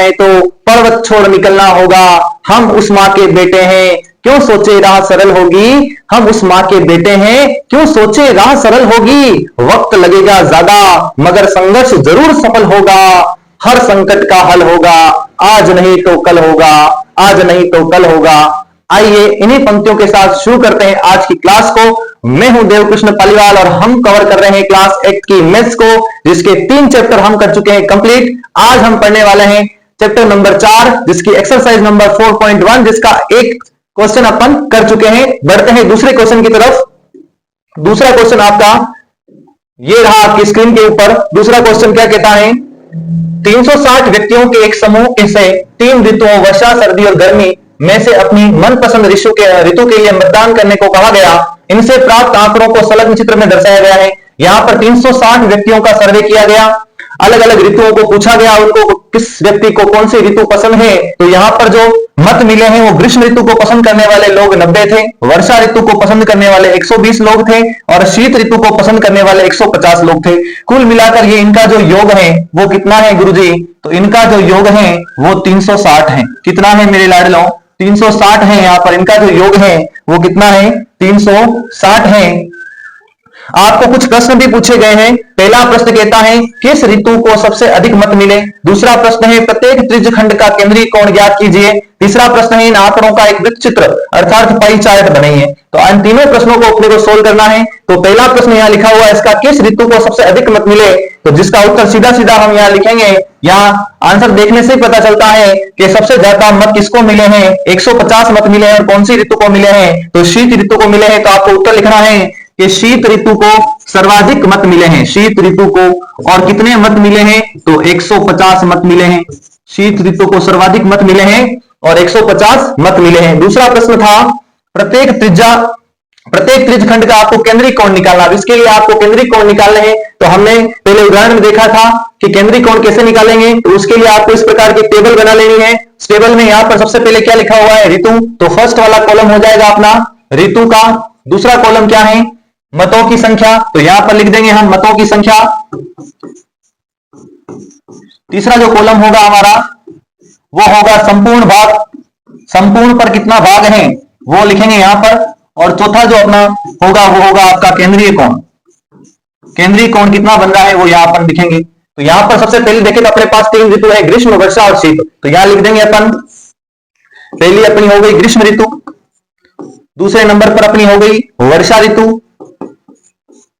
है तो पर्वत छोड़ निकलना होगा, हम उस माँ के बेटे हैं क्यों सोचे राह सरल होगी, हम उस माँ के बेटे हैं क्यों सोचे राह सरल होगी, वक्त लगेगा ज्यादा मगर संघर्ष जरूर सफल होगा, हर संकट का हल होगा, आज नहीं तो कल होगा, आज नहीं तो कल होगा। आइए इन्हीं पंक्तियों के साथ शुरू करते हैं आज की क्लास को। मैं हूं देवकृष्ण पालीवाल और हम कवर कर रहे हैं क्लास 8 की मैथ्स को, जिसके 3 चैप्टर हम कर चुके हैं कंप्लीट। आज हम पढ़ने वाले हैं चैप्टर नंबर 4, जिसकी एक्सरसाइज नंबर 4.1, जिसका एक क्वेश्चन अपन कर चुके हैं। बढ़ते हैं दूसरे क्वेश्चन की तरफ। दूसरा क्वेश्चन आपका ये रहा आपकी स्क्रीन के ऊपर। दूसरा क्वेश्चन क्या कहता है, 360 व्यक्तियों के एक समूह से 3 ऋतुओं वर्षा, सर्दी और गर्मी में से अपनी मनपसंद ऋतु के लिए मतदान करने को कहा गया। इनसे प्राप्त आंकड़ों को संलग्न चित्र में दर्शाया गया है। यहां पर 360 व्यक्तियों का सर्वे किया गया, अलग अलग ऋतुओं को पूछा गया, उनको किस व्यक्ति को कौन सी ऋतु पसंद है। तो यहाँ पर जो मत मिले हैं वो ग्रीष्म ऋतु को पसंद करने वाले लोग 90 थे, वर्षा ऋतु को पसंद करने वाले 120 लोग थे और शीत ऋतु को पसंद करने वाले 150 लोग थे। कुल मिलाकर ये इनका जो योग है वो कितना है गुरुजी, तो इनका जो योग है वो 360 है। कितना है मेरे लाडलों, 360 है। यहाँ पर इनका जो योग है वो कितना है, 360 है। आपको कुछ प्रश्न भी पूछे गए हैं। पहला प्रश्न कहता है किस ऋतु को सबसे अधिक मत मिले। दूसरा प्रश्न है प्रत्येक त्रिज्यखंड का केंद्रीय कोण ज्ञात कीजिए। तीसरा प्रश्न है इन आंकड़ों का एक वृत्त चित्र अर्थात पाई चार्ट बनाइए। तो इन तीनों प्रश्नों को अपने को सोल्व करना है। तो पहला प्रश्न यहाँ लिखा हुआ है इसका, किस ऋतु को सबसे अधिक मत मिले, तो जिसका उत्तर सीधा सीधा हम यहाँ लिखेंगे। यहाँ आंसर देखने से पता चलता है कि सबसे ज्यादा मत किसको मिले हैं, 150 मत मिले हैं। और कौन सी ऋतु को मिले हैं, तो शीत ऋतु को मिले हैं। तो आपको उत्तर लिखना है कि शीत ऋतु को सर्वाधिक मत मिले हैं, शीत ऋतु को। और कितने मत मिले हैं, तो 150 मत मिले हैं। शीत ऋतु को सर्वाधिक मत मिले हैं और 150 मत मिले हैं। दूसरा प्रश्न था प्रत्येक त्रिज्यखंड का आपको केंद्रीय कोण निकालना। इसके लिए आपको केंद्रीय कोण निकालने हैं। तो हमने पहले उदाहरण में देखा था कि केंद्रीय कोण कैसे निकालेंगे। तो उसके लिए आपको इस प्रकार की टेबल बना लेनी है। इस टेबल में यहाँ पर सबसे पहले क्या लिखा हुआ है, ऋतु। तो फर्स्ट वाला कॉलम हो जाएगा अपना ऋतु का। दूसरा कॉलम क्या है, मतों की संख्या। तो यहां पर लिख देंगे हम मतों की संख्या। तीसरा जो कॉलम होगा हमारा वो होगा संपूर्ण भाग, संपूर्ण पर कितना भाग है वो लिखेंगे यहां पर। और चौथा जो अपना होगा वो होगा आपका केंद्रीय कोण। केंद्रीय कोण कितना बन रहा है वो यहां पर लिखेंगे। तो यहां पर सबसे पहले देखें तो अपने पास 3 ऋतु है, ग्रीष्म, वर्षा और शीत। तो यहां लिख देंगे अपन, पहली अपनी हो गई ग्रीष्म ऋतु, दूसरे नंबर पर अपनी हो गई वर्षा ऋतु,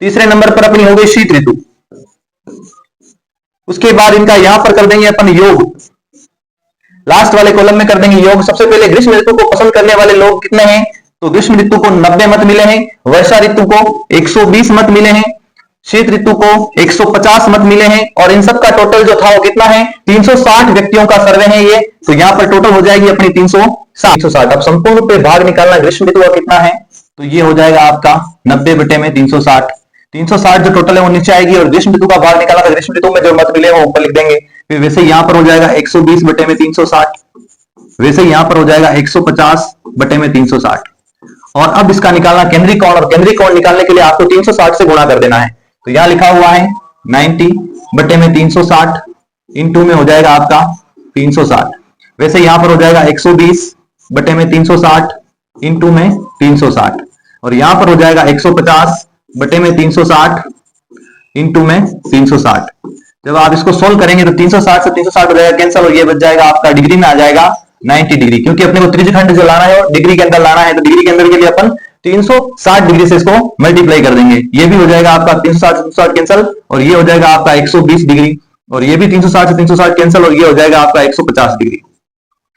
तीसरे नंबर पर अपनी हो गई शीत ऋतु। उसके बाद इनका यहां पर कर देंगे अपन योग, लास्ट वाले कॉलम में कर देंगे योग। सबसे पहले ग्रीष्म ऋतु को पसंद करने वाले लोग कितने हैं, तो ग्रीष्म ऋतु को 90 मत मिले हैं, वर्षा ऋतु को 120 मत मिले हैं, शीत ऋतु को 150 मत मिले हैं। और इन सब का टोटल जो था वो कितना है, 360 व्यक्तियों का सर्वे है ये। तो यहां पर टोटल हो जाएगी अपनी 360। अब संपूर्ण पे भाग निकालना ग्रीष्म ऋतु का कितना है, तो ये हो जाएगा आपका 90/360। 360 जो टोटल है वो नीचे आएगी। और ग्रीष्म ऋतु का भाग निकाला तो ग्रीष्म ऋतु में जो मत मिले वो ऊपर लिख देंगे। फिर वैसे यहां पर हो जाएगा 120/360, वैसे यहां पर हो जाएगा 150/360। और अब इसका निकालना केंद्रीय कोण, और केंद्रीय कोण निकालने के लिए आपको 360 से गुणा कर देना है। तो यहां लिखा हुआ है 90/360 इंटू में हो जाएगा आपका 360। वैसे यहां पर हो जाएगा 120/360 इंटू में 360। और यहां पर हो जाएगा 150/360 इंटू में 360। जब आप इसको सोल्व करेंगे तो 360 से 360 हो जाएगा कैंसिल, और ये बच जाएगा आपका डिग्री में आ जाएगा 90 डिग्री। क्योंकि अपने को त्रिज्यखंड जो लाना है और डिग्री के अंदर लाना है, तो डिग्री के अंदर के लिए अपन 360 डिग्री से इसको मल्टीप्लाई कर देंगे। ये भी हो जाएगा आपका 360 कैंसिल, और ये हो जाएगा आपका 120 डिग्री। और ये भी 360 से 360 कैंसिल, और ये हो जाएगा आपका 150 डिग्री।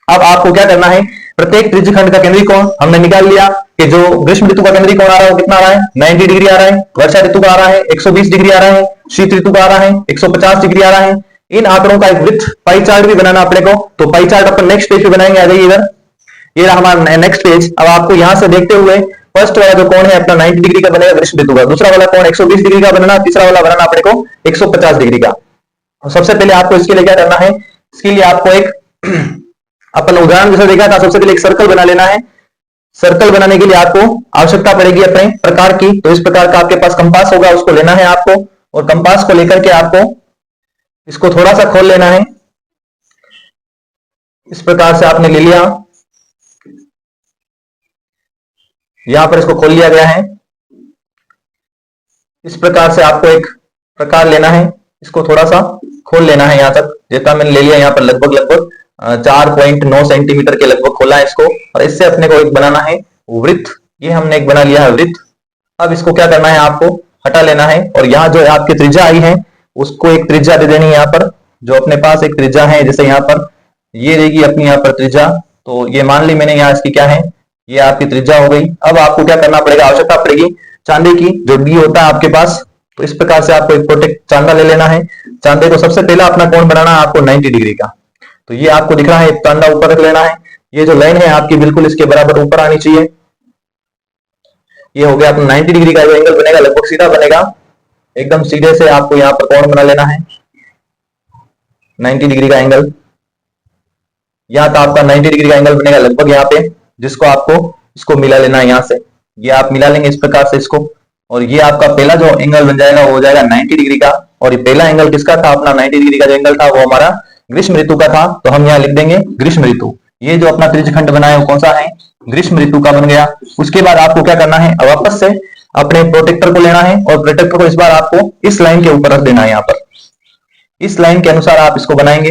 अब आपको क्या करना है, प्रत्येक त्रिज्यखंड का केंद्रीय कोण हमने निकाल लिया कि जो ग्रीष्म ऋतु का केंद्रीय कोण आ रहा है वो कितना आ रहा है, 90 डिग्री आ रहा है। वर्षा ऋतु का आ रहा है 120 डिग्री आ रहा है। शीत ऋतु का आ रहा है 150 डिग्री आ रहा है। इन आंकड़ों का एक वृत्त पाई चार्ट भी बनाना अपने को। तो पाई चार्ट अपन नेक्स्ट पेज पे बनाएंगे। आ जाइए इधर, ये रहा हमारा नेक्स्ट पेज। अब आपको यहां से देखते हुए फर्स्ट वाला जो कोण है अपना 90 डिग्री का बनेगा ग्रीष्म ऋतु का, दूसरा वाला कोण 120 डिग्री का बनाना, तीसरा वाला बनाना अपने को 150 डिग्री का। सबसे पहले आपको इसके लिए क्या करना है, इसके लिए आपको एक अपन उदाहरण जैसा देखा था, सबसे पहले एक सर्कल बना लेना है। सर्कल बनाने के लिए आपको आवश्यकता पड़ेगी अपने प्रकार की। तो इस प्रकार का आपके पास कंपास होगा, उसको लेना है आपको। और कंपास को लेकर के आपको इसको थोड़ा सा खोल लेना है। इस प्रकार से आपने ले लिया, यहां पर इसको खोल लिया गया है। इस प्रकार से आपको एक प्रकार लेना है, इसको थोड़ा सा खोल लेना है यहां तक, जितना मैंने ले लिया। यहाँ पर लगभग लगभग 4.9 सेंटीमीटर के लगभग खोला है इसको, और इससे अपने को एक बनाना है वृत्त। ये हमने एक बना लिया है वृत्त। अब इसको क्या करना है, आपको हटा लेना है, और यहाँ जो आपकी त्रिज्या आई है उसको एक त्रिज्या दे देनी है। यहाँ पर जो अपने पास एक त्रिज्या है, जैसे यहाँ पर ये रहेगी अपनी यहाँ पर त्रिज्या, तो ये मान ली मैंने, यहाँ इसकी क्या है, ये आपकी त्रिज्या हो गई। अब आपको क्या करना पड़ेगा, आवश्यकता पड़ेगी चांदी की, जो डी होता है आपके पास। तो इस प्रकार से आपको एक प्रोटेक्ट चांदा ले लेना है। चांदे को सबसे पहला अपना कोण बनाना है आपको 90 डिग्री का। तो ये आपको दिख रहा है, चांदा ऊपर रख लेना है। ये जो लाइन है आपकी बिल्कुल इसके बराबर ऊपर आनी चाहिए। ये हो गया अपना 90 डिग्री का जो एंगल बनेगा, लगभग सीधा बनेगा, एकदम सीधे से आपको यहाँ पर कोण बना लेना है 90 डिग्री का एंगल। यहाँ तो आपका 90 डिग्री का एंगल बनेगा लगभग यहाँ पे, जिसको आपको इसको मिला लेना है यहाँ से। ये आप मिला लेंगे इस प्रकार से इसको, और ये आपका पहला जो एंगल बन जाएगा वो हो जाएगा 90 डिग्री का। और ये पहला एंगल किसका था, अपना 90 डिग्री का जो एंगल था वो हमारा ग्रीष्म ऋतु का था। तो हम यहाँ लिख देंगे ग्रीष्म ऋतु। ये जो अपना त्रिज्यखंड बना है वो कौन सा है, ग्रीष्म ऋतु का बन गया। उसके बाद आपको क्या करना है, वापस से अपने प्रोटेक्टर को लेना है, और प्रोटेक्टर को इस बार आपको इस लाइन के ऊपर रख देना है। यहाँ पर इस लाइन के अनुसार आप इसको बनाएंगे।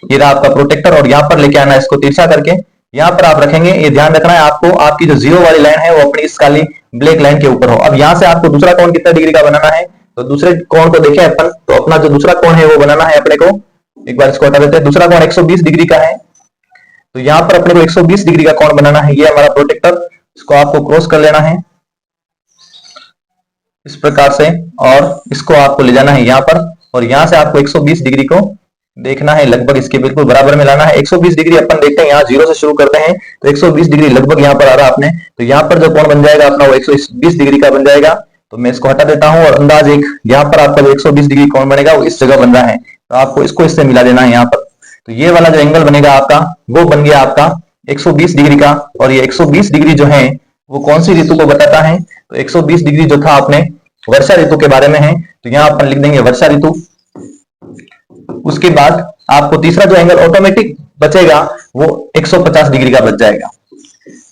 ये रहा आपका प्रोटेक्टर, और यहाँ पर लेके आना है इसको तिरछा करके, यहाँ पर आप रखेंगे। ये ध्यान रखना है आपको, आपकी जो जीरो वाली लाइन है वो अपनी इस काली ब्लैक लाइन के ऊपर हो। अब यहाँ से आपको दूसरा कोण कितना डिग्री का बनाना है, तो दूसरे कोण को देखें अपन, तो अपना जो दूसरा कोण है वो बनाना है अपने को, एक बार इसको हटा देते हैं। दूसरा कोण 120 डिग्री का है, तो यहाँ पर अपने को 120 डिग्री का कोण बनाना है। ये हमारा प्रोटेक्टर, इसको आपको क्रॉस कर लेना है इस प्रकार से, और इसको आपको ले जाना है यहाँ पर, और यहाँ से आपको 120 डिग्री को देखना है, लगभग इसके बिल्कुल बराबर में लाना है। 120 डिग्री अपन देखते हैं, यहाँ जीरो से शुरू करते हैं, तो 120 डिग्री लगभग यहाँ पर आ रहा आपने। तो यहाँ पर जो कोण बन जाएगा अपना वो 120 डिग्री का बन जाएगा। तो मैं इसको हटा देता हूँ, और अंदाज एक यहाँ पर आपका जो 120 डिग्री कोण बनेगा वो इस जगह बन रहा है, तो आपको इसको इससे मिला देना है यहाँ पर। तो ये वाला जो एंगल बनेगा आपका वो बन गया आपका 120 डिग्री का। और ये 120 डिग्री जो है वो कौन सी ऋतु को बताता है, तो 120 डिग्री जो था अपने वर्षा ऋतु के बारे में है। तो यहाँ अपन लिख देंगे वर्षा ऋतु। उसके बाद आपको तीसरा जो एंगल ऑटोमेटिक बचेगा वो 150 डिग्री का बच जाएगा।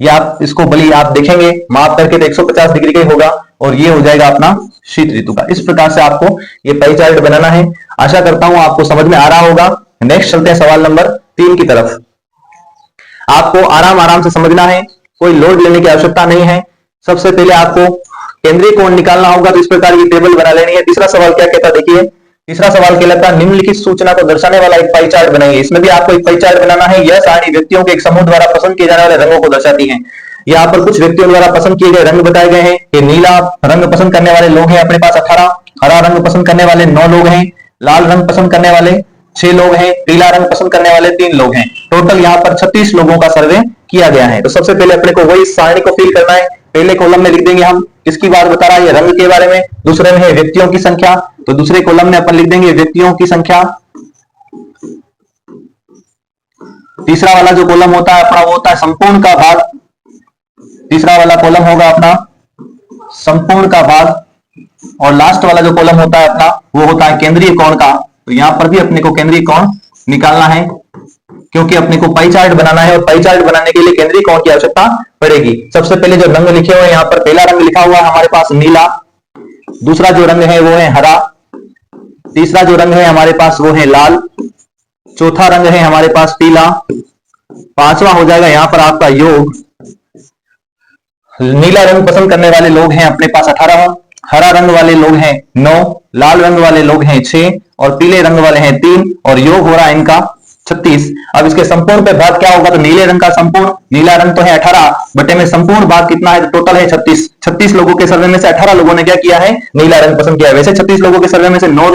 ये आप इसको बली आप देखेंगे माप करके तो 150 डिग्री का ही होगा, और ये हो जाएगा अपना शीत ऋतु का। इस प्रकार से आपको ये पाई चार्ट बनाना है। आशा करता हूं आपको समझ में आ रहा होगा। नेक्स्ट चलते हैं सवाल नंबर 3 की तरफ। आपको आराम आराम से समझना है, कोई लोड लेने की आवश्यकता नहीं है। सबसे पहले आपको केंद्रीय कोण निकालना होगा, तो इस प्रकार की टेबल बना लेनी है। तीसरा सवाल क्या कहता है, देखिए तीसरा सवाल कहलाता है निम्नलिखित सूचना को दर्शाने वाला एक पाई चार्ट बनाइए। इसमें भी आपको एक पाई चार्ट बनाना है। यह सारणी व्यक्तियों के एक समूह द्वारा पसंद किए जाने वाले रंगों को दर्शाती है। यहाँ पर कुछ व्यक्तियों द्वारा पसंद किए गए रंग बताए गए हैं कि नीला रंग पसंद करने वाले लोग हैं अपने पास 18, हरा रंग पसंद करने वाले 9 लोग हैं, लाल रंग पसंद करने वाले 6 लोग हैं, पीला रंग पसंद करने वाले 3 लोग हैं। टोटल यहाँ पर 36 लोगों का सर्वे किया गया है। तो सबसे पहले अपने को वही सारणी को फिल करना है। पहले कॉलम में लिख देंगे हम किसकी बात बता रहा है, ये रंग के बारे में। दूसरे में है व्यक्तियों की संख्या, तो दूसरे कॉलम में अपन लिख देंगे व्यक्तियों की संख्या। तीसरा वाला जो कॉलम होता है अपना वो होता है संपूर्ण का भाग। तीसरा वाला कॉलम होगा अपना संपूर्ण का भाग, और लास्ट वाला जो कॉलम होता है अपना वो होता है केंद्रीय कोण का। तो यहां पर भी अपने को केंद्रीय कोण निकालना है, क्योंकि अपने को पाई चार्ट बनाना है, और पाई चार्ट बनाने के लिए केंद्रीय कोण की आवश्यकता पड़ेगी। सबसे पहले जो रंग लिखे हुए हैं यहाँ पर पहला रंग लिखा हुआ है हमारे पास नीला, दूसरा जो रंग है वो है हरा, तीसरा जो रंग है हमारे पास वो है लाल, चौथा रंग है हमारे पास पीला, पांचवा हो जाएगा यहाँ पर आपका योग। नीला रंग पसंद करने वाले लोग हैं अपने पास 18, हरा रंग वाले लोग हैं 9, लाल रंग वाले लोग हैं 6, और पीले रंग वाले हैं 3, और योग हो रहा है इनका 36। अब इसके संपूर्ण पे भाग क्या होगा, तो नीले रंग का संपूर्ण, नीला रंग तो है 18 बटे में संपूर्ण भाग कितना है, तो टोटल है 36। 36 लोगों के सर्वे में से 18 लोगों ने क्या किया है, नीला रंग पसंद किया है। वैसे 36 लोगों के सर्वे में से 9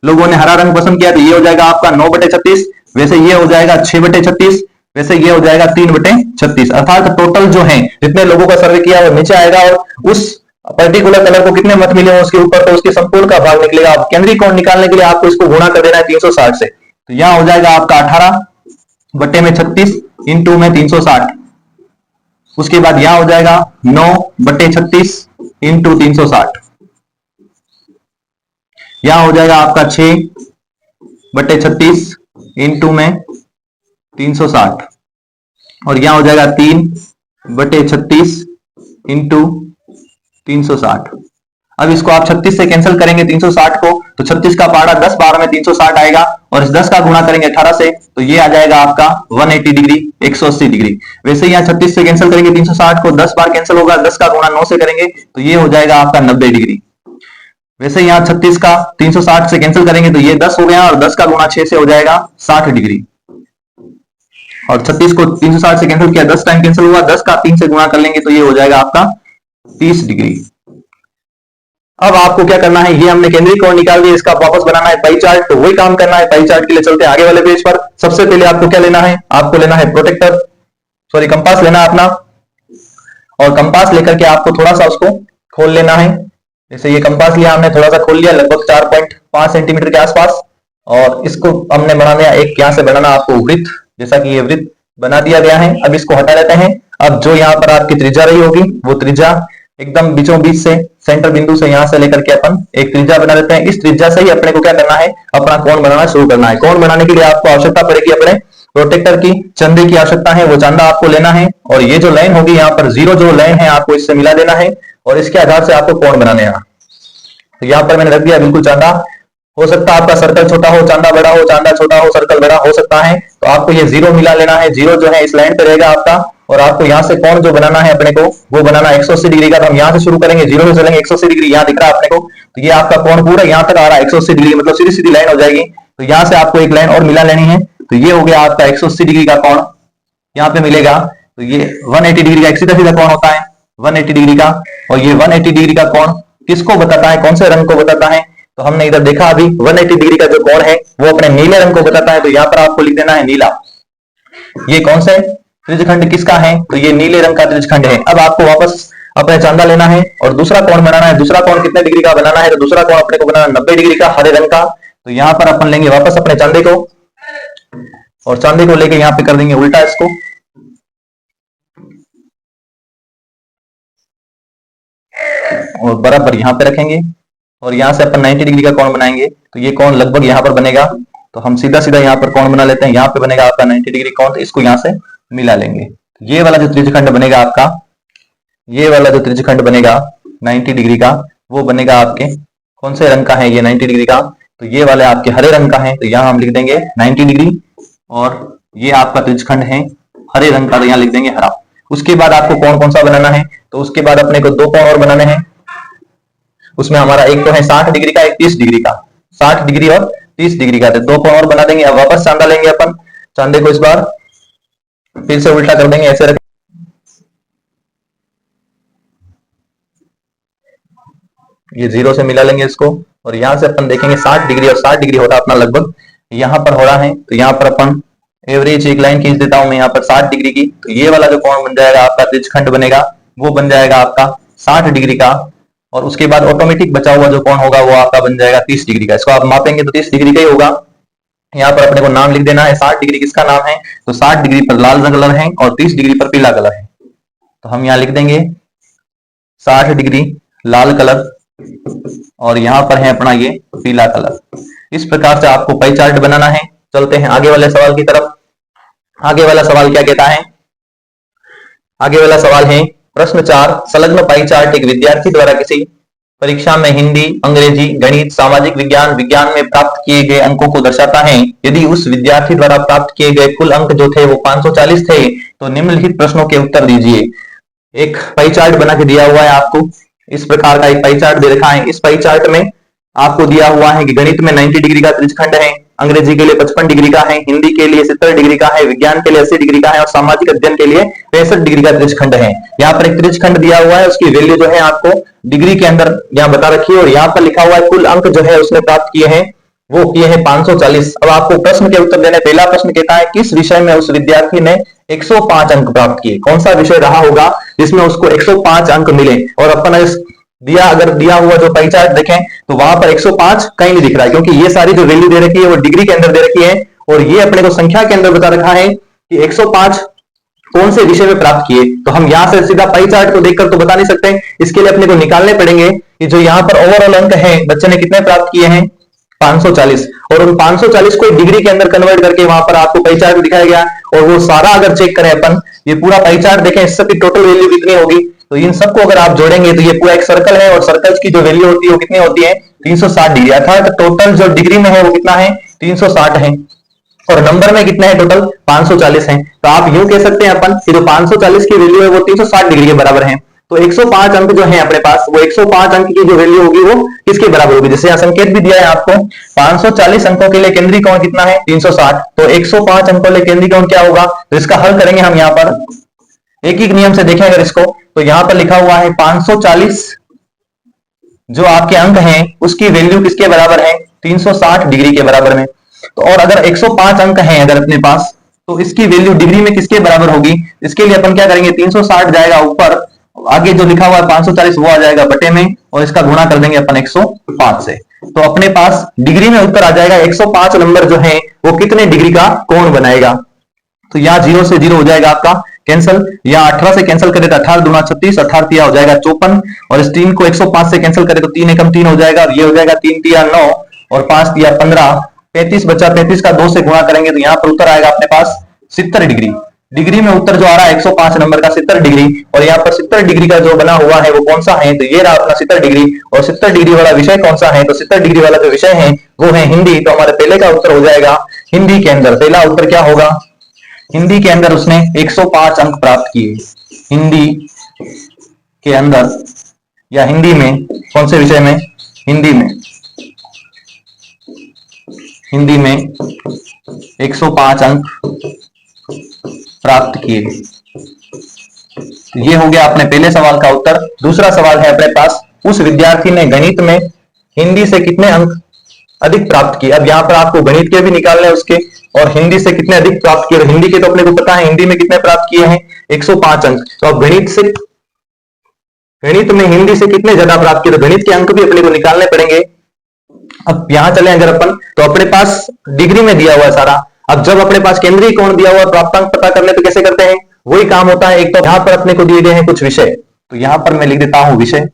लोगों ने हरा रंग पसंद किया, तो ये हो जाएगा आपका 9 बटे 36। वैसे ये हो जाएगा 6 बटे 36, वैसे ये हो जाएगा 3 बटे 36। अर्थात टोटल जो है जितने लोगों का सर्वे किया वो नीचे आएगा, और उस पर्टिकुलर कलर को कितने मत मिले उसके ऊपर, तो उसके संपूर्ण का भाग निकलेगा। केंद्रीय कोण निकालने के लिए आपको इसको गुणा कर देना है 360 से। तो यहां हो जाएगा आपका 18 बटे में 36 इंटू में 360। उसके बाद यहां हो जाएगा 9 बटे 36 इंटू 360। यहां हो जाएगा आपका 6 बटे 36 इंटू में 360 और यहां हो जाएगा 3/36 इंटू 360। अब इसको आप 36 से कैंसिल करेंगे 360 को, तो 36 का पारा 10 बार में 360 आएगा और इस 10 का गुणा करेंगे 18 से, तो ये आ जाएगा आपका 180 डिग्री, 180 डिग्री। वैसे ही यहाँ 36 से कैंसिल करेंगे 360 को, 10 बार कैंसिल होगा, 10 का गुणा 9 से करेंगे तो ये हो जाएगा आपका 90 डिग्री। वैसे यहाँ 36 का 360 से कैंसिल करेंगे तो ये 10 हो गया और 10 का गुणा 6 से हो जाएगा 60 डिग्री। और 36 को 360 से कैंसिल किया, 10 टाइम कैंसिल हुआ, 10 का 3 से गुणा कर लेंगे तो ये हो जाएगा आपका 30 डिग्री। अब आपको क्या करना है, ये हमने केंद्रीय कोण निकाल दिया, इसका वापस बनाना है पाई चार्ट, तो वही काम करना है। पाई चार्ट के लिए चलते हैं आगे वाले पेज पर। सबसे पहले आपको क्या लेना है, आपको लेना है प्रोटेक्टर, सॉरी कंपास लेना है अपना, और कंपास लेकर के आपको थोड़ा सा उसको खोल लेना है। जैसे ये कंपास लिया हमने, थोड़ा सा खोल लिया, लगभग 4.5 सेंटीमीटर के आसपास, और इसको हमने बना दिया एक, यहां से बनाना आपको वृत्त, जैसा कि ये वृत्त बना दिया गया है। अब इसको हटा लेते हैं। अब जो यहाँ पर आपकी त्रिज्या रही होगी वो त्रिज्या एकदम बीचों बीच से, सेंटर बिंदु से यहां से लेकर के अपन एक त्रिज्या बना लेते हैं। इस त्रिज्या से ही अपने को क्या करना है, अपना कोण बनाना शुरू करना है। कोण बनाने के लिए आपको आवश्यकता पड़ेगी अपने प्रोटेक्टर की, चंदे की आवश्यकता है, वो चांदा आपको लेना है। और ये जो लाइन होगी यहाँ पर, जीरो जो लाइन है आपको इससे मिला देना है और इसके आधार से आपको कोण बनाने हैं। तो यहाँ पर मैंने रख दिया बिल्कुल चांदा। हो सकता है आपका सर्कल छोटा हो, चांदा बड़ा हो, चांदा छोटा हो, सर्कल बड़ा हो सकता है, तो आपको ये जीरो मिला लेना है। जीरो जो है इस लाइन पे रहेगा आपका, और आपको यहाँ से कोण जो बनाना है अपने को, वो बनाना 180 डिग्री का। तो हम यहाँ से शुरू करेंगे, जीरो से चलेंगे 180 डिग्री, यहाँ दिख रहा है अपने को, तो ये आपका कोण पूरा यहाँ तक आ रहा है 180 डिग्री, मतलब सीधी सीधी लाइन हो जाएगी। तो यहाँ से आपको एक लाइन और मिला लेनी है, तो ये हो गया आपका 180 डिग्री का कोण यहाँ पे मिलेगा। तो ये 180 डिग्री का एक सीधा सीधा कोण होता है 180 डिग्री का। और ये 180 डिग्री का कोण किसको बताता है, कौन से रंग को बताता है, तो हमने इधर देखा अभी 180 डिग्री का जो कोण है वो अपने नीले रंग को बताता है। तो यहाँ पर आपको लिख देना है नीला। ये कौन सा त्रिज्यखंड किसका है, तो ये नीले रंग का त्रिज्यखंड है। अब आपको वापस अपने चांदा लेना है और दूसरा कोण बनाना है। दूसरा कोण कितने डिग्री का बनाना है, तो दूसरा कोण अपने को बनाना 90 डिग्री का, हरे रंग का। तो यहाँ पर अपन लेंगे वापस अपने चांदे को, और चांदे को लेके यहाँ पे कर देंगे उल्टा इसको, और बराबर यहाँ पे रखेंगे, और यहाँ से अपन 90 डिग्री का कोण बनाएंगे। तो ये कोण लगभग यहाँ पर बनेगा, तो हम सीधा सीधा यहाँ पर कोण बना लेते हैं। यहाँ पे बनेगा आपका 90 डिग्री कोण, तो इसको यहाँ से मिला लेंगे। ये वाला जो त्रिज्यखंड बनेगा आपका, ये वाला जो त्रिज्यखंड बनेगा 90 डिग्री का, वो बनेगा आपके कौन से रंग का है, ये 90 डिग्री का, तो ये वाले आपके हरे रंग का है। तो यहाँ हम लिख देंगे 90 डिग्री, और ये आपका त्रिज्यखंड है हरे रंग का, तो यहाँ लिख देंगे हरा। उसके बाद आपको कोण कौन सा बनाना है, तो उसके बाद अपने को दो कोण और बनाने हैं। उसमें हमारा एक तो है 60 डिग्री का, एक 30 डिग्री का, 60 डिग्री और 30 डिग्री का, तो दो कोण और बना देंगे। अब वापस चांदा लेंगे अपन, चांदे को इस बार फिर से उल्टा कर देंगे, ऐसे रखें, ये जीरो से मिला लेंगे इसको, और यहां से अपन देखेंगे 60 डिग्री, और 60 डिग्री हो रहा है अपना लगभग यहां पर हो रहा है। तो यहाँ पर अपन एवरेज एक लाइन खींच देता हूं मैं यहाँ पर 60 डिग्री की। तो ये वाला जो कोण बन जाएगा आपका त्रिज्यखंड बनेगा, वो बन जाएगा आपका 60 डिग्री का। और उसके बाद ऑटोमेटिक बचा हुआ जो कोण होगा वो आपका बन जाएगा 30 डिग्री का। इसको आप मापेंगे तो 30 डिग्री का ही होगा। यहाँ पर अपने को नाम लिख देना है, 60 डिग्री किसका नाम है, तो 60 डिग्री पर लाल कलर है और 30 डिग्री पर पीला कलर है। तो हम यहाँ लिख देंगे 60 डिग्री लाल कलर, और यहाँ पर है अपना ये पीला कलर। इस प्रकार से आपको पाई चार्ट बनाना है। चलते हैं आगे वाले सवाल की तरफ। आगे वाला सवाल क्या कहता है, आगे वाला सवाल है प्रश्न 4, संलग्न पाई चार्ट एक विद्यार्थी द्वारा किसी परीक्षा में हिंदी, अंग्रेजी, गणित, सामाजिक विज्ञान, विज्ञान में प्राप्त किए गए अंकों को दर्शाता है। यदि उस विद्यार्थी द्वारा प्राप्त किए गए कुल अंक जो थे वो 540 थे, तो निम्नलिखित प्रश्नों के उत्तर दीजिए। एक पाई चार्ट बना के दिया हुआ है आपको, इस प्रकार का एक पाई चार्ट दे रखा है। इस पाई चार्ट में आपको दिया हुआ है कि गणित में 90 डिग्री का त्रिज्यखंड है, अंग्रेजी के लिए 55 डिग्री का है, हिंदी के लिए 70 डिग्री का है, विज्ञान के लिए 80 डिग्री का है, और सामाजिक अध्ययन के लिए 65 डिग्री का त्रिज्यखंड है। यहाँ पर एक त्रिज्यखंड दिया हुआ है, उसकी वैल्यू जो है आपको डिग्री के अंदर यहाँ बता रखी है, और यहाँ पर लिखा हुआ है कुल अंक जो है उसने प्राप्त किए हैं, वो किए हैं 540। अब आपको प्रश्न के उत्तर देने, पहला प्रश्न कहता है किस विषय में उस विद्यार्थी ने 105 अंक प्राप्त किए। कौन सा विषय रहा होगा जिसमें उसको 105 अंक मिले। और अपन अगर दिया हुआ जो पाई चार्ट देखें तो वहां पर 105 कहीं नहीं दिख रहा है, क्योंकि ये सारी जो वैल्यू दे रखी है वो डिग्री के अंदर दे रखी है, और ये अपने को संख्या के अंदर बता रखा है कि 105 कौन से विषय में प्राप्त किए। तो हम यहां से सीधा पाई चार्ट को देखकर तो बता नहीं सकते, इसके लिए अपने को निकालने पड़ेंगे कि जो यहाँ पर ओवरऑल अंक है बच्चे ने कितने प्राप्त किए हैं, 540, और उन 540 को डिग्री के अंदर कन्वर्ट करके वहां पर आपको पाई चार्ट दिखाया गया, और वो सारा अगर चेक करें अपन, ये पूरा पाई चार्ट देखें, इस सबकी टोटल वैल्यू कितनी होगी, तो इन सबको अगर आप जोड़ेंगे तो ये पूरा एक सर्कल है, और सर्कल्स की जो वैल्यू होती है वो कितनी होती है, 360 डिग्री, अर्थात टोटल जो डिग्री में है वो कितना है, 360 है, और नंबर में कितने हैं टोटल, 540 हैं। तो आप यूं कह सकते हैं अपन कि जो 540 की वैल्यू है वो 360 डिग्री के बराबर है। तो 105 अंक जो है अपने पास, वो 105 अंक की जो वैल्यू होगी वो किसके बराबर होगी, जैसे यहां संकेत भी दिया है आपको, 540 अंकों के लिए केंद्रीय कोण कितना है, 360, तो 105 अंकों के लिए केंद्रीय कोण क्या होगा, तो इसका हल करेंगे हम यहाँ पर एक ही नियम से देखें अगर इसको, तो यहां पर लिखा हुआ है 540 जो आपके अंक हैं उसकी वैल्यू किसके बराबर है, 360 डिग्री के बराबर में। तो और अगर 105 अंक हैं अगर अपने पास, तो इसकी वैल्यू डिग्री में किसके बराबर होगी, इसके लिए अपन क्या करेंगे, 360 जाएगा ऊपर, आगे जो लिखा हुआ है 540 वो आ जाएगा बटे में, और इसका गुणा कर देंगे अपन 105 से, तो अपने पास डिग्री में उत्तर आ जाएगा 105 नंबर जो है वो कितने डिग्री का कोण बनाएगा। तो यहाँ 0 से 0 हो जाएगा आपका कैंसिल, यहाँ 18 से कैंसिल करें तो 18 दूना 36, 18 तिया हो जाएगा 54, और इस 3 को 105 से कैंसिल करें तो 3 एकम 3 हो जाएगा, ये हो जाएगा 3 तिया 9 और 5 तिया 15, 35 बचा, 35 का 2 से गुणा करेंगे तो यहाँ पर उत्तर आएगा अपने पास 70 डिग्री। डिग्री में उत्तर जो आ रहा है 105 नंबर का 70 डिग्री, और यहाँ पर 70 डिग्री का जो बना हुआ है वो कौन सा है, तो ये रहा अपना 70 डिग्री, और 70 डिग्री वाला विषय कौन सा है, तो 70 डिग्री वाला जो विषय है वो है हिंदी। तो हमारे पहले का उत्तर हो जाएगा हिंदी के अंदर, पहला उत्तर क्या होगा, हिंदी के अंदर उसने 105 अंक प्राप्त किए, हिंदी के अंदर या हिंदी में, कौन से विषय में, हिंदी में, हिंदी में 105 अंक प्राप्त किए। ये हो गया अपने पहले सवाल का उत्तर। दूसरा सवाल है अपने पास, उस विद्यार्थी ने गणित में हिंदी से कितने अंक अधिक प्राप्त किए। अब यहाँ पर आपको गणित के भी निकालने हैं उसके, और हिंदी से कितने अधिक प्राप्त किए, हिंदी के तो अपने को पता है हिंदी में कितने प्राप्त किए हैं 105 अंक, तो अब गणित में हिंदी से कितने ज्यादा प्राप्त किए, तो गणित के अंक भी अपने को निकालने पड़ेंगे। अब यहां चले अगर अपन, तो अपने पास डिग्री में दिया हुआ है सारा, अब जब अपने पास केंद्रीय कोण दिया हुआ प्राप्तांक पता करने तो कैसे करते हैं, वही काम होता है। एक तो यहां पर अपने को दिए गए हैं कुछ विषय, तो यहां पर मैं लिख देता हूं विषय,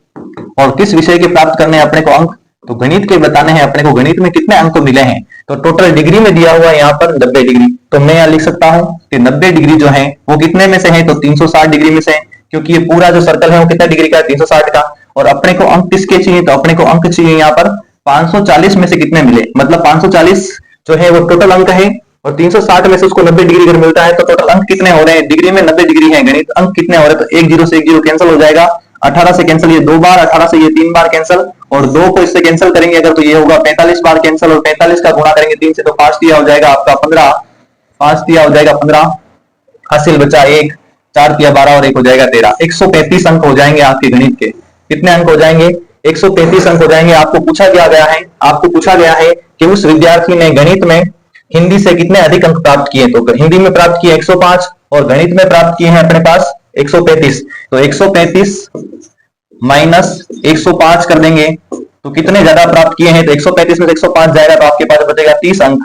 और किस विषय के प्राप्त करने हैं अपने को अंक, तो गणित के बताने हैं अपने को, गणित में कितने अंक मिले हैं, तो टोटल डिग्री में दिया हुआ है यहाँ पर 90 डिग्री, तो मैं यहाँ लिख सकता हूं कि 90 डिग्री जो है वो कितने में से है, तो 360 डिग्री में से है, क्योंकि ये पूरा जो सर्कल है वो कितना डिग्री का है, 360 का। और अपने को अंक किसके चाहिए, तो अपने को अंक चाहिए यहाँ पर 540 में से कितने मिले, मतलब 540 जो है वो टोटल अंक है, और 360 में से उसको 90 डिग्री अगर मिलता है तो टोटल अंक कितने हो रहे हैं, डिग्री में 90 डिग्री है, गणित अंक कितने हो रहे हैं, तो 1 0 से 1 0 कैंसिल हो जाएगा, 18 से कैंसिल ये 2 बार, 18 से ये 3 बार कैंसिल, और 2 को इससे कैंसिल करेंगे अगर तो ये होगा 45 बार कैंसिल, और 45 का गुणा करेंगे 3 से तो 5 दिया हो जाएगा आपका 15, 5 दिया हो जाएगा 15, हासिल बचा 1, 4 दिया 12 और 1 हो जाएगा 13, 135 अंक हो जाएंगे आपके गणित के। कितने अंक हो जाएंगे, 135 अंक हो जाएंगे। आपको पूछा गया है कि उस विद्यार्थी ने गणित में हिंदी से कितने अधिक अंक प्राप्त किए, तो हिंदी में प्राप्त किए 105 और गणित में प्राप्त किए हैं अपने पास 135, तो 135 माइनस 105 कर देंगे तो कितने ज्यादा प्राप्त किए हैं, तो 135 में से 105 जाएगा तो आपके पास बचेगा 30 अंक।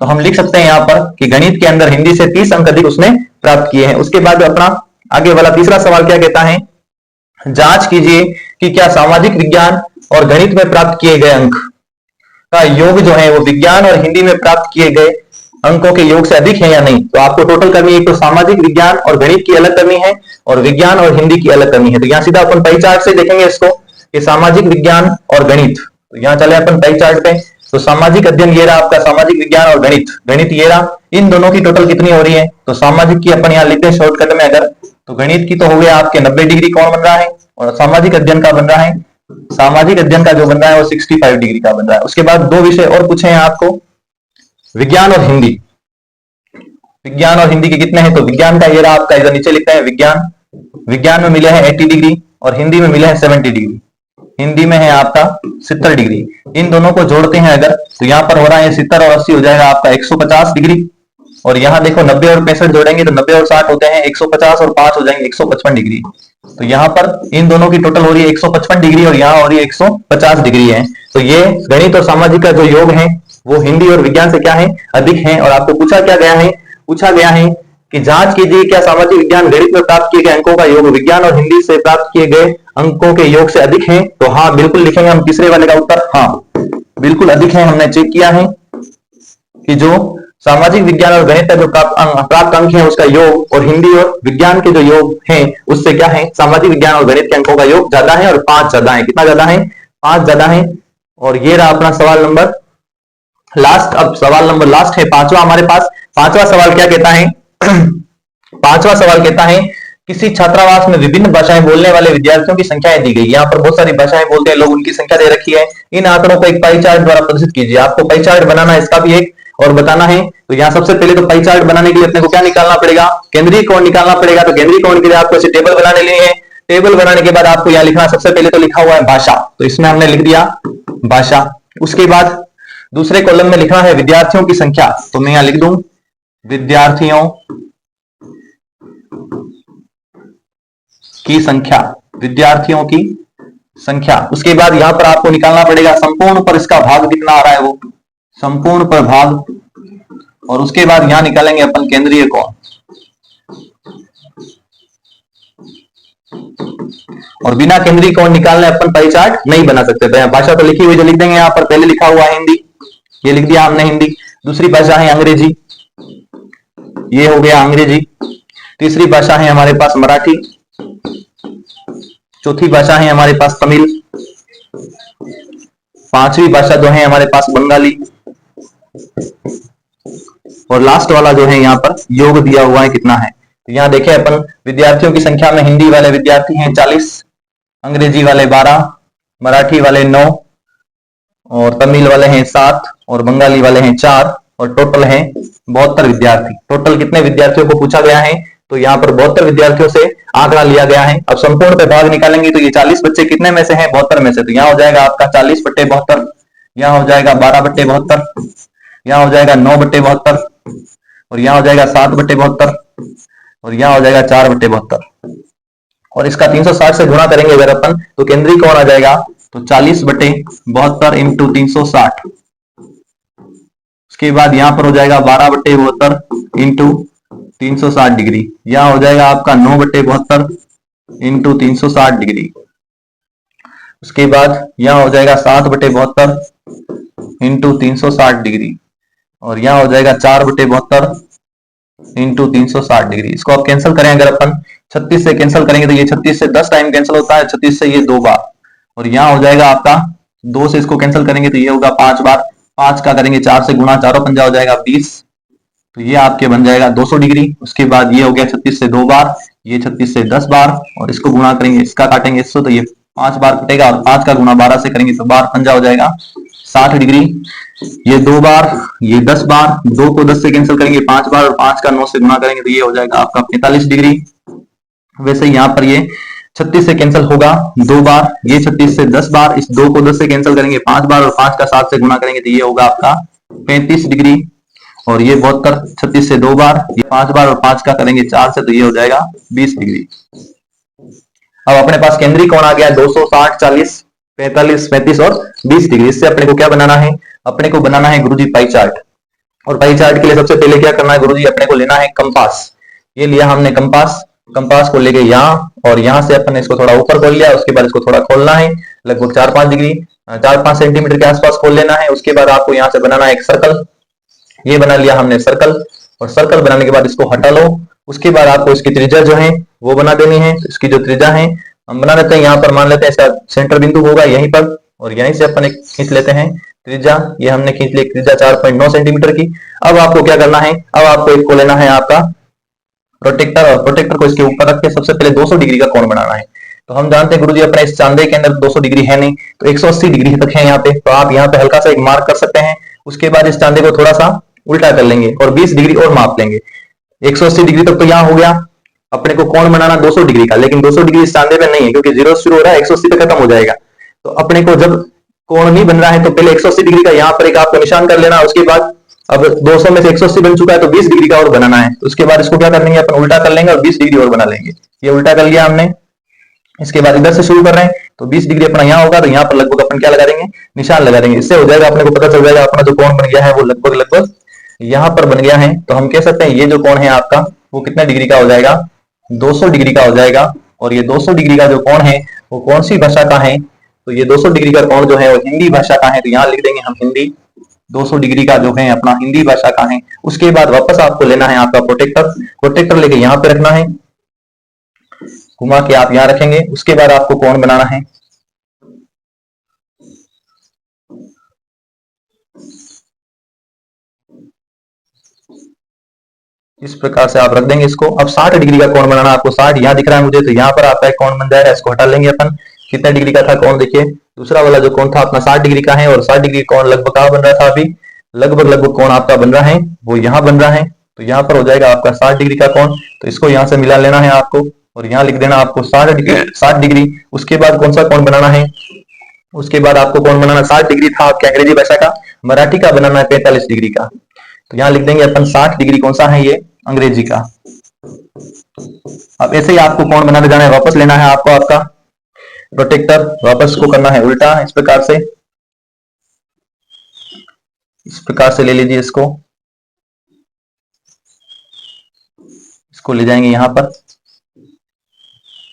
तो हम लिख सकते हैं यहाँ पर कि गणित के अंदर हिंदी से 30 अंक अधिक उसने प्राप्त किए हैं। उसके बाद अपना आगे वाला तीसरा सवाल क्या कहता है, जांच कीजिए कि क्या सामाजिक विज्ञान और गणित में प्राप्त किए गए अंक का योग जो है वो विज्ञान और हिंदी में प्राप्त किए गए अंकों के योग से अधिक है या नहीं। तो आपको टोटल करनी है, एक तो सामाजिक विज्ञान और गणित की अलग करनी है, और विज्ञान और हिंदी की अलग करनी है। तो यहाँ सीधा अपन पाई चार्ट से देखेंगे इसको कि सामाजिक विज्ञान और गणित, तो यहाँ चले अपन पाई चार्ट पे, तो सामाजिक अध्ययन ये रहा आपका, सामाजिक विज्ञान और गणित ये रहा, इन दोनों की टोटल कितनी हो रही है, तो सामाजिक की अपन यहाँ लिखते हैं शॉर्टकट में अगर, तो गणित की तो हो गया आपके 90 डिग्री कोण बन रहा है, और सामाजिक अध्ययन का बन रहा है, सामाजिक अध्ययन का जो बन रहा है वो 65 डिग्री का बन रहा है। उसके बाद 2 विषय और पूछे हैं आपको, विज्ञान और हिंदी, विज्ञान और हिंदी के कितने हैं, तो विज्ञान का ये रहा आपका, इधर नीचे लिखते हैं विज्ञान में मिले हैं 80 डिग्री और हिंदी में मिले हैं 70 डिग्री, हिंदी में है आपका 70 डिग्री। इन दोनों को जोड़ते हैं अगर, तो यहाँ पर हो रहा है 70 और 80 हो जाएगा आपका 150 डिग्री, और यहाँ देखो 90 और 65 जोड़ेंगे तो 90 और 60 होते हैं 150 और 5 हो जाएंगे 155 डिग्री। तो यहाँ पर इन दोनों की टोटल हो रही है 155 डिग्री और यहाँ हो रही है 150 डिग्री है। तो ये गणित और सामाजिक का जो योग है वो हिंदी और विज्ञान से क्या है, अधिक है। और आपको पूछा गया है कि जांच कीजिए क्या सामाजिक विज्ञान गणित में प्राप्त किए गए अंकों का योग विज्ञान और हिंदी से प्राप्त किए गए अंकों के योग से अधिक है। तो हाँ बिल्कुल लिखेंगे हम तीसरे वाले का उत्तर हाँ। बिल्कुल अधिक है। हमने चेक किया है कि जो सामाजिक विज्ञान और गणित का जो प्राप्त अंक है उसका योग और हिंदी और विज्ञान के जो योग है उससे क्या है, सामाजिक विज्ञान और गणित के अंकों का योग ज्यादा है और 5 ज्यादा है। कितना ज्यादा है? 5 ज्यादा है। और ये रहा अपना सवाल नंबर लास्ट। अब सवाल नंबर लास्ट है पांचवा हमारे पास। पांचवा सवाल क्या कहता है? पांचवा सवाल कहता है किसी छात्रावास में विभिन्न भाषाएं बोलने वाले विद्यार्थियों की संख्याएं दी गई। यहाँ पर बहुत सारी भाषाएं बोलते हैं लोग, उनकी संख्या दे रखी है। इन आंकड़ों को एक पाई चार्ट द्वारा प्रदर्शित कीजिए। आपको पाई चार्ट बनाना है, इसका भी एक और बताना है। तो यहाँ सबसे पहले तो पाई चार्ट बनाने के लिए अपने को क्या निकालना पड़ेगा? केंद्रीय कोण निकालना पड़ेगा। तो केंद्रीय कोण के लिए आपको ऐसे टेबल बनाने लिए है। टेबल बनाने के बाद आपको यहाँ लिखना, सबसे पहले तो लिखा हुआ है भाषा, तो इसमें हमने लिख दिया भाषा। उसके बाद दूसरे कॉलम में लिखा है विद्यार्थियों की संख्या, तो मैं यहां लिख दूं विद्यार्थियों की संख्या, विद्यार्थियों की संख्या। उसके बाद यहां पर आपको निकालना पड़ेगा संपूर्ण पर इसका भाग कितना आ रहा है, वो संपूर्ण पर भाग। और उसके बाद यहां निकालेंगे अपन केंद्रीय कोण। और बिना केंद्रीय कोण निकालने अपन पाई चार्ट नहीं बना सकते। भाषा तो लिखी हुई, जो लिख देंगे यहां पर। पहले लिखा हुआ है हिंदी, ये लिख दिया हमने हिंदी। दूसरी भाषा है अंग्रेजी, ये हो गया अंग्रेजी। तीसरी भाषा है हमारे पास मराठी। चौथी भाषा है हमारे पास तमिल। पांचवी भाषा जो है हमारे पास बंगाली। और लास्ट वाला जो है यहाँ पर योग दिया हुआ है कितना है। तो यहाँ देखें अपन विद्यार्थियों की संख्या में हिंदी वाले विद्यार्थी हैं 40, अंग्रेजी वाले 12, मराठी वाले 9 और तमिल वाले हैं 7 और बंगाली वाले हैं 4 और टोटल हैं 72 विद्यार्थी। टोटल कितने विद्यार्थियों को पूछा गया है? तो यहाँ पर 72 विद्यार्थियों से आंकड़ा लिया गया है। अब संपूर्ण पे भाग निकालेंगे तो ये 40 बच्चे कितने में से हैं? 72 में से। तो यहाँ हो जाएगा आपका 40/72, यहाँ हो जाएगा 12/72, यहाँ हो जाएगा 9/72 और यहाँ हो जाएगा 7/72 और यहाँ हो जाएगा 4/72। और इसका 360 से गुणा करेंगे अगर अपन तो केंद्रीय कोण आ जाएगा तो 40/72 इंटू 360। उसके बाद यहां पर हो जाएगा 12/72 इंटू 360 डिग्री। यहां हो जाएगा आपका 9/72 इंटू 360 डिग्री। उसके बाद यहां हो जाएगा 7/72 इंटू 360 डिग्री और यहां हो जाएगा 4/72 इंटू 360 डिग्री। इसको आप कैंसिल करें अगर अपन 36 से कैंसिल करेंगे तो ये 36 से 10 टाइम कैंसिल होता है, 36 से ये 2 बार। और यहाँ हो जाएगा आपका 2 से इसको कैंसिल करेंगे तो ये होगा 5 बार। 5 का करेंगे 4 से गुणा, 4 पंजा हो जाएगा 20, तो ये आपके बन जाएगा 200 डिग्री। उसके बाद ये हो गया 36 से 2 बार, ये 36 से 10 बार और इसको गुणा करेंगे, इसका काटेंगे इससे तो ये 5 बार कटेगा और 5 का गुणा 12 से करेंगे तो बार पंजा हो जाएगा 60 डिग्री। ये 2 बार, ये 10 बार, 2 को 10 से कैंसिल करेंगे 5 बार और 5 का 9 से गुणा करेंगे तो ये हो जाएगा आपका 45 डिग्री। वैसे यहाँ पर ये 36 से कैंसिल होगा 2 बार, ये 36 से 10 बार, इस 2 को 10 से कैंसिल करेंगे 5 बार और 5 का 7 से गुणा करेंगे तो ये होगा आपका 35 डिग्री। और ये 72, 36 से 2 बार, ये 5 बार और 5 का करेंगे 4 से तो ये हो जाएगा 20 डिग्री। अब अपने पास केंद्रीय कोण आ गया 260, 40, 45, 35 और 20 डिग्री। इससे अपने को क्या बनाना है? अपने को बनाना है गुरुजी पाई चार्ट। और पाई चार्ट के लिए सबसे पहले क्या करना है गुरुजी? अपने को लेना है कंपास। ये लिया हमने कंपास। कंपास को लेके यहाँ और यहाँ से अपन ने इसको थोड़ा ऊपर खोल लिया। उसके बाद इसको थोड़ा खोलना है, लगभग 4-5 डिग्री, 4-5 सेंटीमीटर के आसपास खोल लेना है। उसके बाद आपको यहाँ से बनाना है एक सर्कल। ये बना लिया हमने सर्कल और सर्कल बनाने के बाद इसको हटा लो। उसके बाद आपको इसकी त्रिज्या जो है वो बना देनी है। तो इसकी जो त्रिज्या है हम बना लेते हैं, यहाँ पर मान लेते हैं इसका सेंटर बिंदु होगा यहीं पर और यहीं से अपन एक खींच लेते हैं त्रिज्या। ये हमने खींच ली त्रिज्या 4.9 सेंटीमीटर की। अब आपको क्या करना है? अब आपको एक को लेना है आपका प्रोटेक्टर और प्रोटेक्टर को इसके ऊपर रख के सबसे पहले 200 डिग्री का कोण बनाना है। तो हम जानते हैं गुरुजी अपने इस चांदे के अंदर 200 डिग्री है नहीं, तो 180 डिग्री तक है यहाँ पे। तो आप यहाँ पे हल्का सा एक मार्क कर सकते हैं। उसके बाद इस चांदे को थोड़ा सा उल्टा कर लेंगे और 20 डिग्री और माप लेंगे। 180 डिग्री तक तो यहाँ हो गया। अपने को कोण बनाना 200 डिग्री का, लेकिन 200 डिग्री इस चांदे पे नहीं है क्योंकि 0 शुरू हो रहा है, 180 पे खत्म हो जाएगा। तो अपने को जब कोण नहीं बन रहा है तो पहले 180 डिग्री का यहाँ पर एक आपको निशान कर लेना। उसके बाद अब 200 में से 180 बन चुका है तो 20 डिग्री का और बनाना है। तो उसके बाद इसको क्या कर लेंगे अपन? उल्टा कर लेंगे और 20 डिग्री और बना लेंगे। ये उल्टा कर लिया हमने। इसके बाद इधर से शुरू कर रहे हैं तो 20 डिग्री अपना यहाँ होगा, तो यहाँ पर लगभग अपन क्या लगा देंगे? निशान लगा देंगे। इससे हो जाएगा, अपने को पता चल जाएगा अपना जो कोण बन गया है वो लगभग यहाँ पर बन गया है। तो हम कह सकते हैं ये जो कोण है आपका वो कितने डिग्री का हो जाएगा? 200 डिग्री का हो जाएगा। और ये 200 डिग्री का जो कोण है वो कौन सी भाषा का है? तो ये 200 डिग्री का कोण जो है वो हिंदी भाषा का है, तो यहाँ लिख देंगे हम हिंदी। 200 डिग्री का जो है अपना हिंदी भाषा का है। उसके बाद वापस आपको लेना है आपका प्रोटेक्टर, प्रोटेक्टर लेके यहाँ पे रखना है, घुमा के आप यहाँ रखेंगे। उसके बाद आपको कोण बनाना है। इस प्रकार से आप रख देंगे इसको। अब 60 डिग्री का कोण बनाना आपको, 60 यहाँ दिख रहा है मुझे, तो यहाँ पर आपका एक कोण बन जाएगा। इसको हटा लेंगे अपन। कितने डिग्री का था कोण, देखिए दूसरा वाला जो कोण था अपना 60 डिग्री का है, और 60 डिग्री कोण लगभग कहाँ बन रहा था अभी, लगभग कोण आपका बन रहा है वो यहाँ बन रहा है। तो यहाँ पर हो जाएगा आपका 60 डिग्री का कोण। तो इसको यहाँ से मिला लेना है आपको, और यहाँ लिख देना आपको 60 डिग्री। उसके बाद कौन सा कोण बनाना है, उसके बाद आपको कोण बनाना 60 डिग्री था आपके अंग्रेजी भाषा का, मराठी का बनाना है 45 डिग्री का। तो यहाँ लिख देंगे अपन 60 डिग्री कौन सा है, ये अंग्रेजी का। अब ऐसे ही आपको कोण बनाने जाना है, वापस लेना है आपको आपका प्रोटेक्टर, वापस को करना है उल्टा, इस प्रकार से ले लीजिए इसको ले जाएंगे यहाँ पर,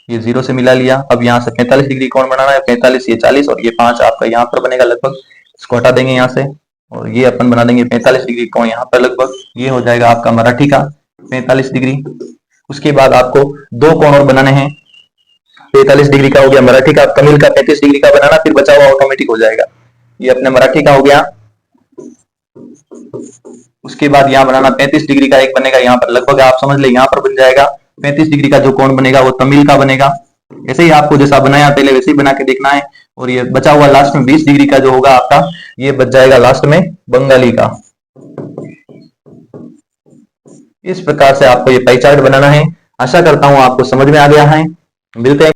ये 0 से मिला लिया। अब यहाँ से 45 डिग्री कोण बनाना है, 45, ये 40 और ये 5 आपका यहाँ पर बनेगा लगभग। इसको हटा देंगे यहाँ से, और ये अपन बना देंगे 45 डिग्री कोण यहाँ पर लगभग। ये हो जाएगा आपका मराठी का 45 डिग्री। उसके बाद आपको दो कोण और बनाने हैं। 45 डिग्री का हो गया मराठी का, तमिल का 35 डिग्री का बनाना, फिर बचा हुआ ऑटोमेटिक हो जाएगा। ये अपने मराठी का हो गया। उसके बाद यहाँ बनाना 35 डिग्री का एक बनेगा, यहाँ पर लगभग आप समझ ले यहाँ पर बन जाएगा। 35 डिग्री का जो कोण बनेगा वो तमिल का बनेगा। ऐसे ही आपको जैसा बनाया पहले वैसे ही बना के देखना है। और ये बचा हुआ लास्ट में 20 डिग्री का जो होगा आपका, ये बच जाएगा लास्ट में बंगाली का। इस प्रकार से आपको ये पाई चार्ट बनाना है। आशा करता हूं आपको समझ में आ गया है। मिलते हैं